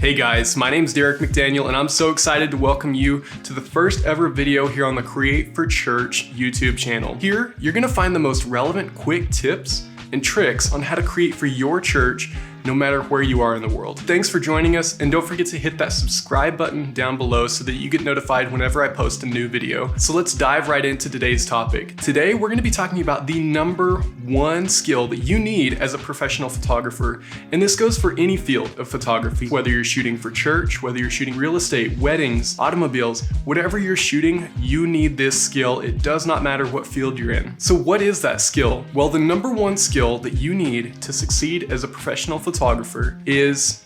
Hey guys, my name's Derek McDaniel and I'm so excited to welcome you to the first ever video here on the Create for Church YouTube channel. Here, you're gonna find the most relevant quick tips and tricks on how to create for your church no matter where you are in the world. Thanks for joining us, and don't forget to hit that subscribe button down below so that you get notified whenever I post a new video. So let's dive right into today's topic. Today, we're gonna be talking about the number one skill that you need as a professional photographer. And this goes for any field of photography, whether you're shooting for church, whether you're shooting real estate, weddings, automobiles, whatever you're shooting, you need this skill. It does not matter what field you're in. So what is that skill? Well, the number one skill that you need to succeed as a professional photographer is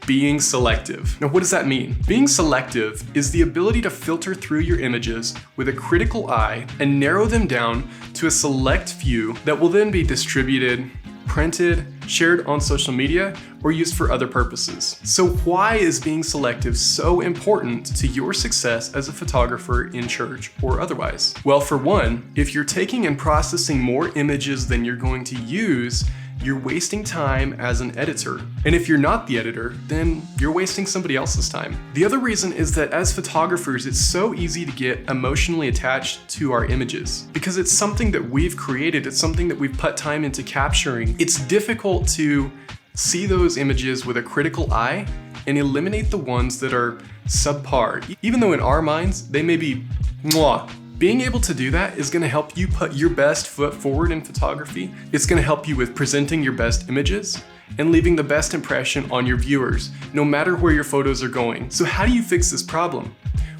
being selective. Now, what does that mean? Being selective is the ability to filter through your images with a critical eye and narrow them down to a select few that will then be distributed, printed, shared on social media, or used for other purposes. So why is being selective so important to your success as a photographer in church or otherwise? Well, for one, if you're taking and processing more images than you're going to use, you're wasting time as an editor. And if you're not the editor, then you're wasting somebody else's time. The other reason is that as photographers, it's so easy to get emotionally attached to our images because it's something that we've created, it's something that we've put time into capturing. It's difficult to see those images with a critical eye and eliminate the ones that are subpar, even though in our minds, they may be mwah. Being able to do that is going to help you put your best foot forward in photography. It's going to help you with presenting your best images and leaving the best impression on your viewers, no matter where your photos are going. So how do you fix this problem?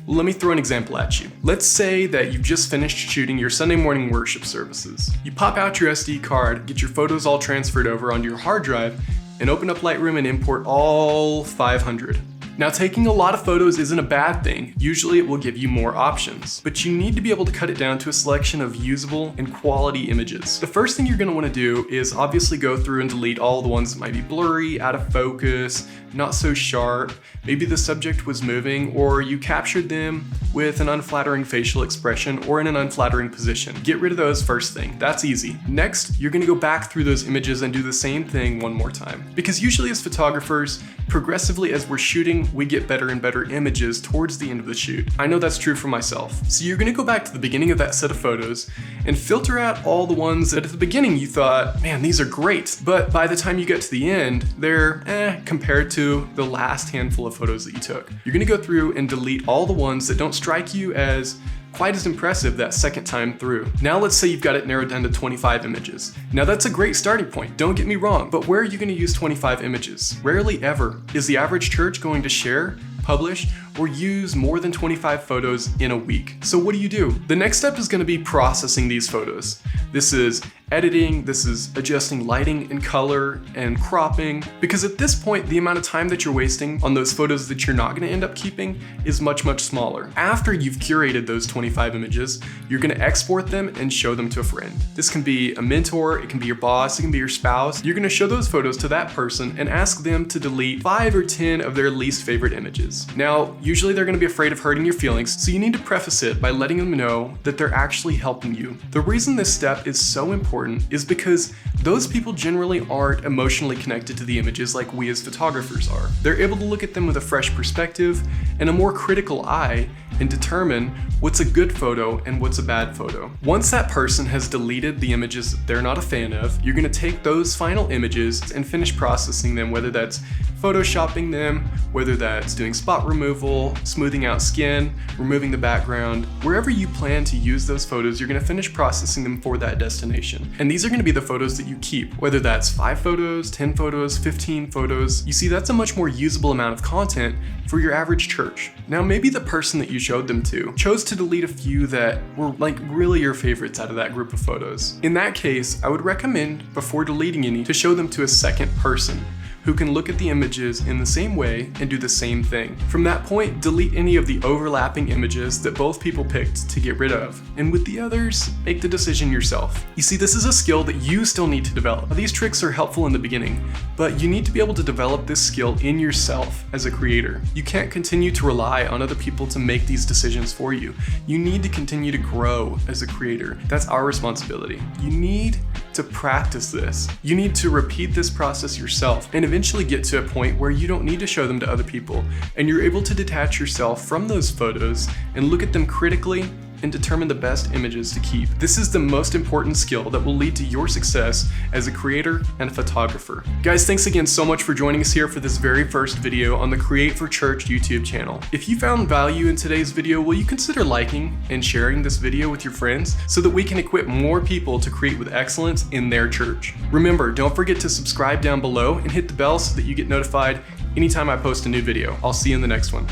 Well, let me throw an example at you. Let's say that you've just finished shooting your Sunday morning worship services. You pop out your SD card, get your photos all transferred over onto your hard drive, and open up Lightroom and import all 500. Now, taking a lot of photos isn't a bad thing. Usually it will give you more options, but you need to be able to cut it down to a selection of usable and quality images. The first thing you're gonna wanna do is obviously go through and delete all the ones that might be blurry, out of focus, not so sharp. Maybe the subject was moving or you captured them with an unflattering facial expression or in an unflattering position. Get rid of those first thing. That's easy. Next, you're gonna go back through those images and do the same thing one more time. Because usually as photographers, progressively as we're shooting, we get better and better images towards the end of the shoot. I know that's true for myself. So you're gonna go back to the beginning of that set of photos and filter out all the ones that at the beginning you thought, man, these are great. But by the time you get to the end, they're compared to the last handful of photos that you took. You're gonna go through and delete all the ones that don't strike you as quite as impressive that second time through. Now let's say you've got it narrowed down to 25 images. Now that's a great starting point, don't get me wrong, but where are you gonna use 25 images? Rarely ever. Is the average church going to share, publish, or use more than 25 photos in a week? So what do? The next step is gonna be processing these photos. This is editing, this is adjusting lighting and color and cropping, because at this point, the amount of time that you're wasting on those photos that you're not gonna end up keeping is much, much smaller. After you've curated those 25 images, you're gonna export them and show them to a friend. This can be a mentor, it can be your boss, it can be your spouse. You're gonna show those photos to that person and ask them to delete 5 or 10 of their least favorite images. Now, usually they're gonna be afraid of hurting your feelings, so you need to preface it by letting them know that they're actually helping you. The reason this step is so important is because those people generally aren't emotionally connected to the images like we as photographers are. They're able to look at them with a fresh perspective and a more critical eye and determine what's a good photo and what's a bad photo. Once that person has deleted the images that they're not a fan of, you're gonna take those final images and finish processing them, whether that's photoshopping them, whether that's doing spot removal, smoothing out skin, removing the background. Wherever you plan to use those photos, you're gonna finish processing them for that destination. And these are gonna be the photos that you keep, whether that's 5 photos, 10 photos, 15 photos. You see, that's a much more usable amount of content for your average church. Now, maybe the person that you showed them to chose to delete a few that were like really your favorites out of that group of photos. In that case, I would recommend before deleting any to show them to a second person who can look at the images in the same way and do the same thing. From that point, delete any of the overlapping images that both people picked to get rid of. And with the others, make the decision yourself. You see, this is a skill that you still need to develop. These tricks are helpful in the beginning, but you need to be able to develop this skill in yourself as a creator. You can't continue to rely on other people to make these decisions for you. You need to continue to grow as a creator. That's our responsibility. You need to practice this. You need to repeat this process yourself, and eventually get to a point where you don't need to show them to other people, and you're able to detach yourself from those photos and look at them critically and determine the best images to keep. This is the most important skill that will lead to your success as a creator and a photographer. Guys, thanks again so much for joining us here for this very first video on the Create for Church YouTube channel. If you found value in today's video, will you consider liking and sharing this video with your friends so that we can equip more people to create with excellence in their church? Remember, don't forget to subscribe down below and hit the bell so that you get notified anytime I post a new video. I'll see you in the next one.